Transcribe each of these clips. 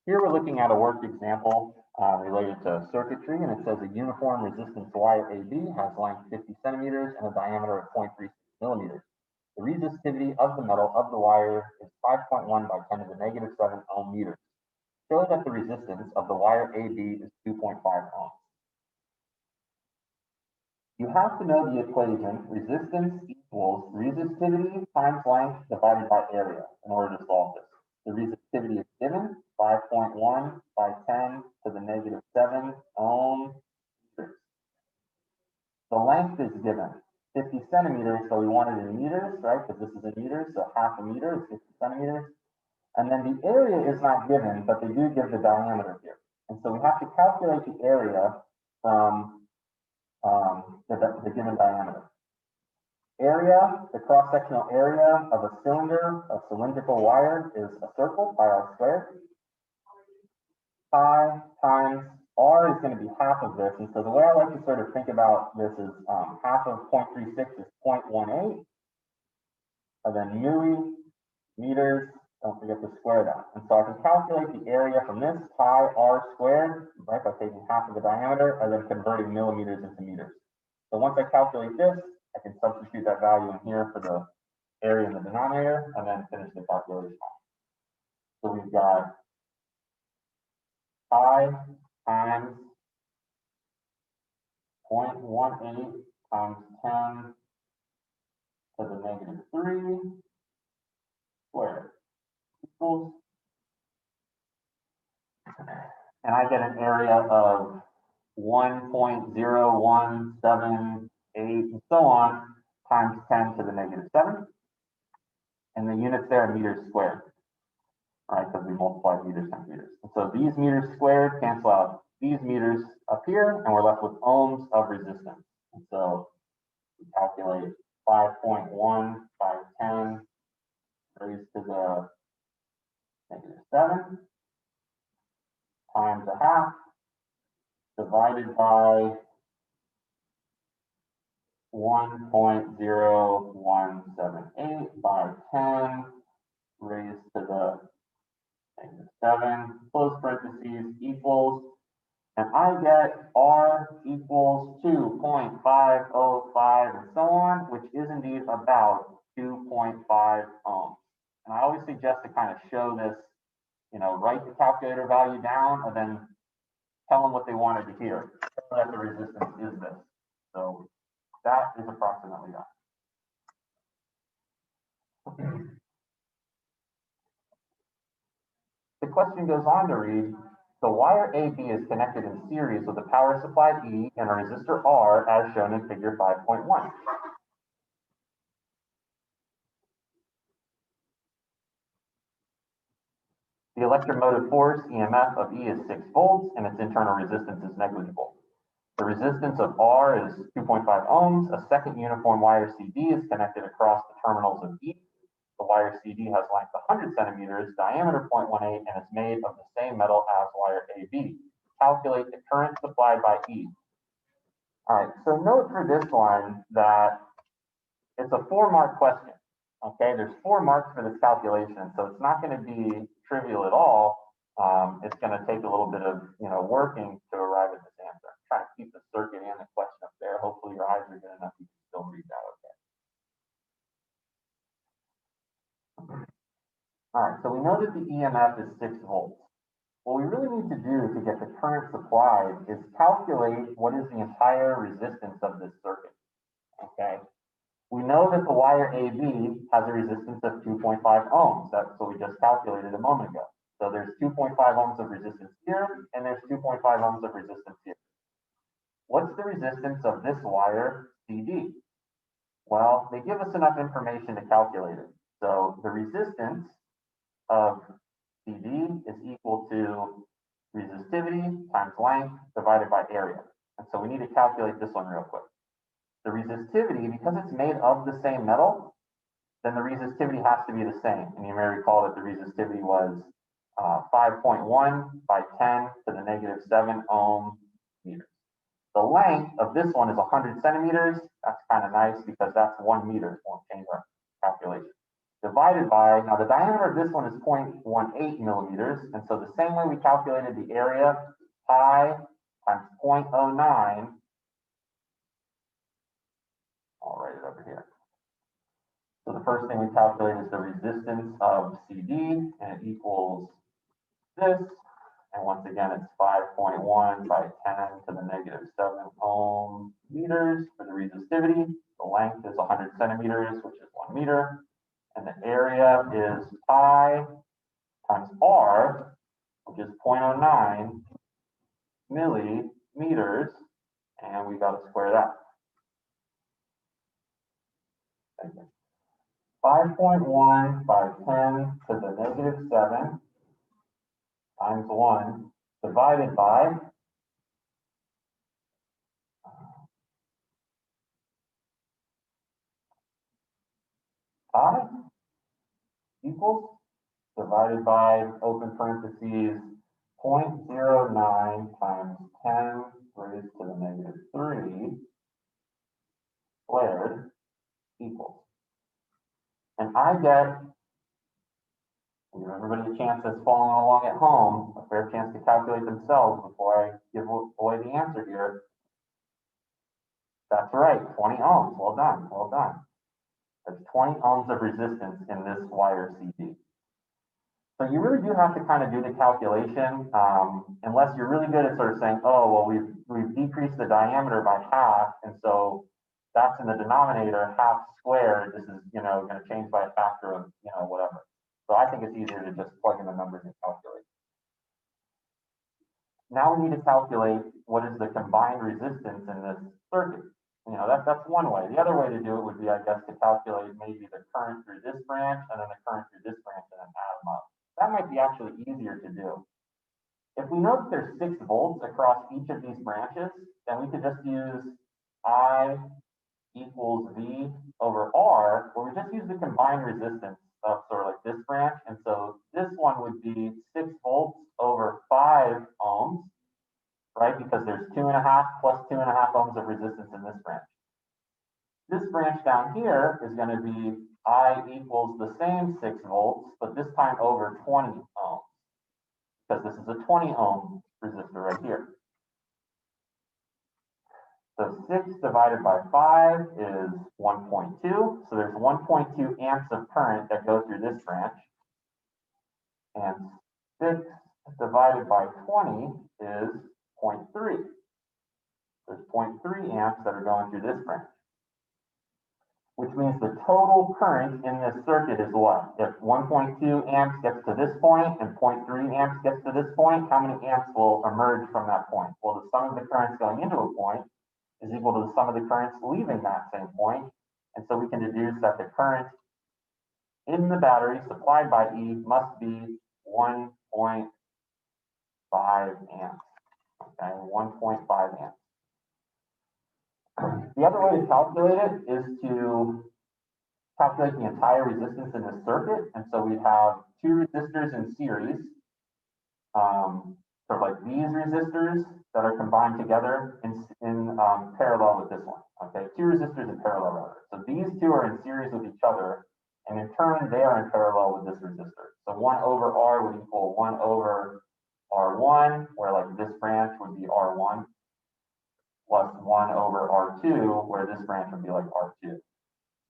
Here we're looking at a worked example related to circuitry, and it says a uniform resistance wire AB has length 50 centimeters and a diameter of 0.36 millimeters. The resistivity of the metal of the wire is 5.1 by 10 to the negative 7 ohm meters. Show that the resistance of the wire AB is 2.5 ohms. You have to know the equation resistance equals resistivity times length divided by area in order to solve this. The resistivity is given, 5.1 by 10 to the negative 7 ohm meters. The length is given, 50 centimeters, so we want it in meters, right? Because this is in meters, so half a meter is 50 centimeters. And then the area is not given, but they do give the diameter here. And so we have to calculate the area from the given diameter. Area, the cross-sectional area of a cylinder, a cylindrical wire is a circle, pi r squared. Pi times r is going to be half of this. And so the way I like to sort of think about this is half of 0.36 is 0.18. And then meters, don't forget to square that. And so I can calculate the area from this pi r squared, right, by taking half of the diameter and then converting millimeters into meters. So once I calculate this, I can substitute that value in here for the area in the denominator and then finish the calculation. So we've got pi times 0.18 times 10 to the negative 3 squared equals, and I get an area of 1.0178 and so on times 10 to the negative 7. And the units there are meters squared, right? Because we multiplied meters times meters. And so these meters squared cancel out these meters up here, and we're left with ohms of resistance. And so we calculate 5.1 by 10 raised to the negative 7 times a half divided by 1.0178 by 10 raised to the negative 7, close parentheses, equals, and I get R equals 2.505 and so on, which is indeed about 2.5 ohms. And I always suggest to kind of show this, write the calculator value down and then tell them what they wanted to hear, so that the resistance is this. So that is approximately that. The question goes on to read, the wire AB is connected in series with a power supply E and a resistor R as shown in figure 5.1. The electromotive force, EMF, of E is 6 volts and its internal resistance is negligible. The resistance of R is 2.5 ohms. A second uniform wire CD is connected across the terminals of E. The wire CD has length 100 centimeters, diameter 0.18, and is made of the same metal as wire AB. Calculate the current supplied by E. All right, so note for this one that it's a 4-mark question. Okay, there's 4 marks for this calculation, so it's not going to be trivial at all. It's going to take a little bit of working to arrive at this answer. I'm trying to keep the circuit and the question up there. Hopefully your eyes are good enough you can still read that okay. All right, so we know that the EMF is 6 volts. What we really need to do to get the current supplied is calculate what is the entire resistance of this circuit. Okay. We know that the wire AB has a resistance of 2.5 ohms. That's what we just calculated a moment ago. So there's 2.5 ohms of resistance here, and there's 2.5 ohms of resistance here. What's the resistance of this wire CD? Well, they give us enough information to calculate it. So the resistance of CD is equal to resistivity times length divided by area. And so we need to calculate this one real quick. The resistivity, because it's made of the same metal, then the resistivity has to be the same. And you may recall that the resistivity was 5.1 by 10 to the negative 7 ohm meters. The length of this one is 100 centimeters. That's kind of nice because that's 1 meter. It won't change our calculation. divided by, now the diameter of this one is 0.18 millimeters, and so the same way we calculated the area, pi times 0.09, I'll write it over here. So the first thing we calculate is the resistance of CD, and it equals this, and once again it's 5.1 by 10 to the negative 7 ohm meters for the resistivity. The length is 100 centimeters, which is 1 meter. And the area is pi times R, which is 0.09 millimeters, and we got to square that. 5.1 by 10 to the negative 7 times 1 divided by pi equals divided by, open parentheses, 0.09 times 10 raised to the negative 3 squared equals. And I get, give everybody a chance that's following along at home, a fair chance to calculate themselves before I give away the answer here. That's right, 20 ohms. Well done, well done. There's 20 ohms of resistance in this wire CD. So you really do have to kind of do the calculation, unless you're really good at sort of saying, oh, well, we've decreased the diameter by half, and so that's in the denominator, half squared. This is, going to change by a factor of, whatever. So I think it's easier to just plug in the numbers and calculate. Now we need to calculate what is the combined resistance in this circuit. That's one way. The other way to do it would be, I guess, to calculate maybe the current through this branch and then the current through this branch and then add them up. That might be actually easier to do. If we know that there's 6 volts across each of these branches, then we could just use I equals V over R, where we just use the combined resistance of sort of like this branch. And so this one would be 6 volts over 5 ohms, right? Because there's 2.5 plus 2.5 ohms of resistance in this branch. This branch down here is going to be I equals the same 6 volts, but this time over 20 ohms, because this is a 20 ohm resistor right here. So 6 divided by 5 is 1.2. So there's 1.2 amps of current that go through this branch. And 6 divided by 20 is 0.3. There's 0.3 amps that are going through this branch, which means the total current in this circuit is what? If 1.2 amps gets to this point and 0.3 amps gets to this point, how many amps will emerge from that point? Well, the sum of the currents going into a point is equal to the sum of the currents leaving that same point. And so we can deduce that the current in the battery supplied by E must be 1.5 amps. Okay, 1.5 amps. The other way to calculate it is to calculate the entire resistance in this circuit. And so we have 2 resistors in series, sort of like these resistors that are combined together in parallel with this one. Okay, 2 resistors in parallel rather. So these 2 are in series with each other, and in turn they are in parallel with this resistor. So 1 over R would equal 1 over R1, where like this branch would be R1, plus 1 over R2, where this branch would be like R2.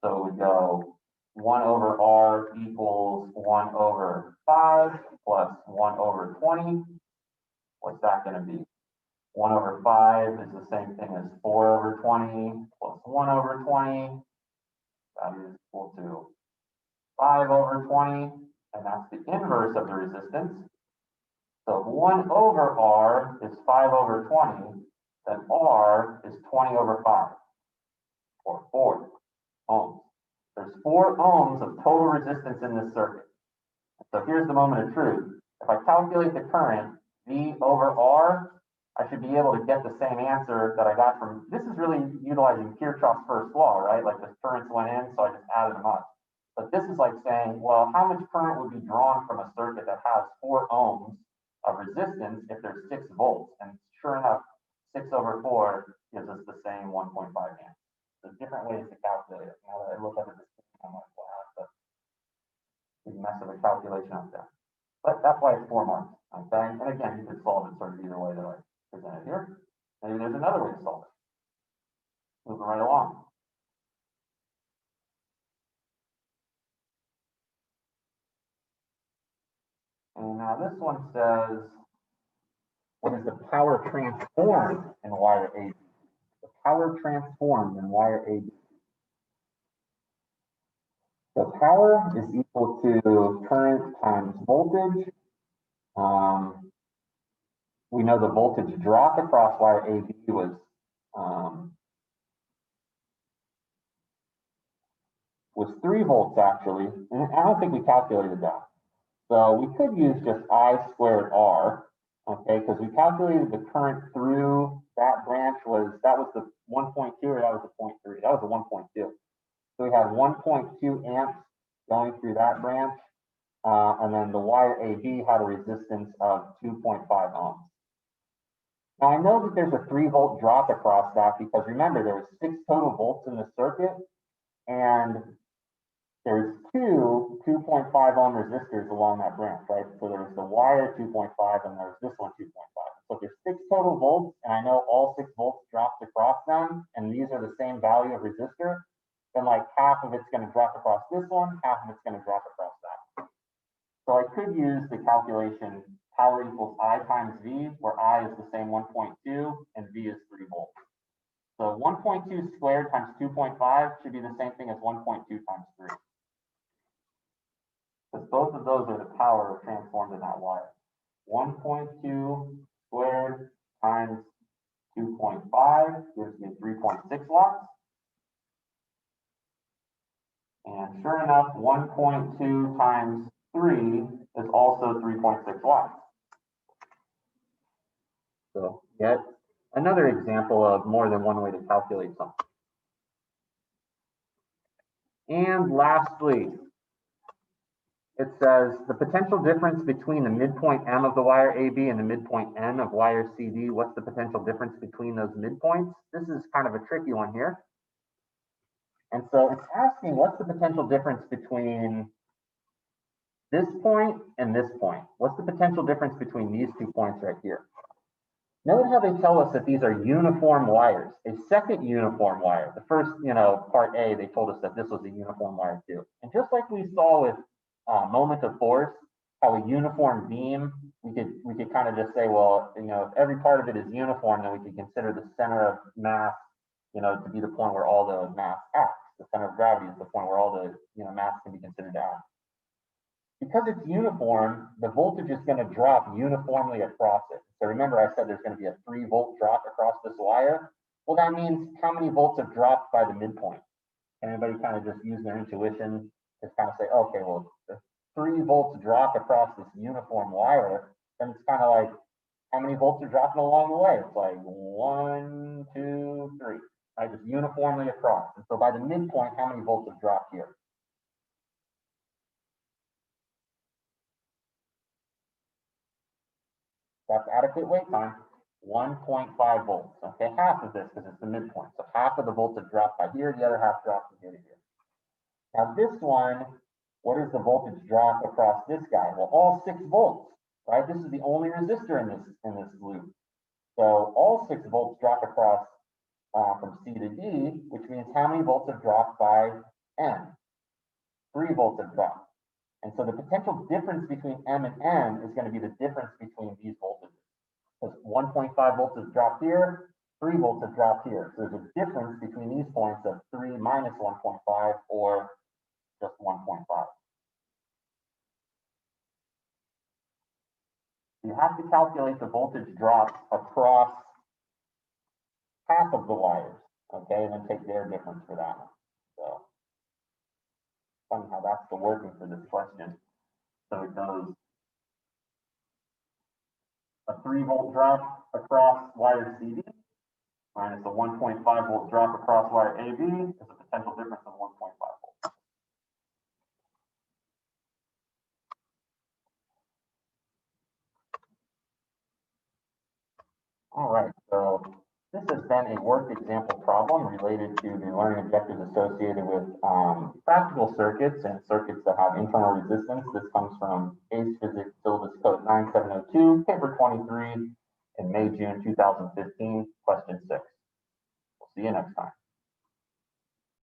So we go 1 over R equals 1 over 5 plus 1 over 20. What's that going to be? 1 over 5 is the same thing as 4 over 20 plus 1 over 20. That is equal to 5 over 20, and that's the inverse of the resistance. So 1 over R is 5 over 20, then R is 20 over 5, or 4 ohms. There's 4 ohms of total resistance in this circuit. So here's the moment of truth. If I calculate the current, V over R, I should be able to get the same answer that I got from, this is really utilizing Kirchhoff's first law, right? Like the currents went in, so I just added them up. But this is like saying, well, how much current would be drawn from a circuit that has 4 ohms of resistance if there's 6 volts? And sure enough, 6 over 4 gives us the same 1.5 amps. There's different ways to calculate it. Now that I look at it, I'm like, wow, it's 4 marks. Okay, and again, you could solve it sort of either way that I presented here. Maybe there's another way to solve it. Moving right along. And now this one says, what is the power transformed in wire AB? The power transformed in wire AB. So power is equal to current times voltage. We know the voltage drop across wire AB was 3 volts actually. And I don't think we calculated that. So we could use just I squared R, okay, because we calculated the current through that branch that was the 1.2 or that was the 0.3? That was the 1.2. So we had 1.2 amps going through that branch, and then the wire AB had a resistance of 2.5 ohms. Now I know that there's a 3 volt drop across that because remember there was 6 total volts in the circuit, and there's 2 2.5 ohm resistors along that branch, right? So there's the wire 2.5 and there's this one 2.5. So if there's 6 total volts, and I know all 6 volts dropped across them, and these are the same value of resistor, then like half of it's going to drop across this one, half of it's going to drop across that. So I could use the calculation power equals I times V, where I is the same 1.2 and V is 3 volts. So 1.2 squared times 2.5 should be the same thing as 1.2 times 3. Because both of those are the power transformed in that wire. 1.2 squared times 2.5 gives me 3.6 watts. And sure enough, 1.2 times 3 is also 3.6 watts. So yet another example of more than one way to calculate something. And lastly, it says the potential difference between the midpoint M of the wire AB and the midpoint N of wire CD. What's the potential difference between those midpoints? This is kind of a tricky one here. And so it's asking what's the potential difference between this point and this point? What's the potential difference between these 2 points right here? Note how they tell us that these are uniform wires, a second uniform wire. The first, part A, they told us that this was a uniform wire too. And just like we saw with moment of force, how a uniform beam, we could kind of just say, well, if every part of it is uniform, then we could consider the center of mass, to be the point where all the mass acts. The center of gravity is the point where all the mass can be considered to act. Because it's uniform, the voltage is going to drop uniformly across it. So remember I said there's going to be a 3 volt drop across this wire. Well, that means how many volts have dropped by the midpoint? Can anybody kind of just use their intuition to kind of say, okay, well, if 3 volts drop across this uniform wire, then it's kind of like, how many volts are dropping along the way? It's like 1, 2, 3, right? Just uniformly across. And so by the midpoint, how many volts have dropped here? That's adequate wait time, 1.5 volts. Okay, half of this because it's the midpoint. So half of the volts have dropped by here, the other half dropped from here to here. Now this one, what is the voltage drop across this guy? Well, all 6 volts, right? This is the only resistor in this loop. So all 6 volts drop across from C to D, which means how many volts have dropped by N? 3 volts have dropped. And so the potential difference between M and N is going to be the difference between these voltages. Because 1.5 volts has dropped here, 3 volts have dropped here. So there's a difference between these points of 3 minus 1.5 or just 1.5. You have to calculate the voltage drop across half of the wires, okay, and then take their difference for that one. So funny how that's the working for this question. So it goes a 3 volt drop across wire CD minus a 1.5 volt drop across wire AB is a potential difference of 1.5 volts. All right, so This has been a worked example problem related to the learning objectives associated with practical circuits and circuits that have internal resistance. This comes from ACE Physics Syllabus Code 9702, paper 23 in May, June 2015, question 6. We'll see you next time.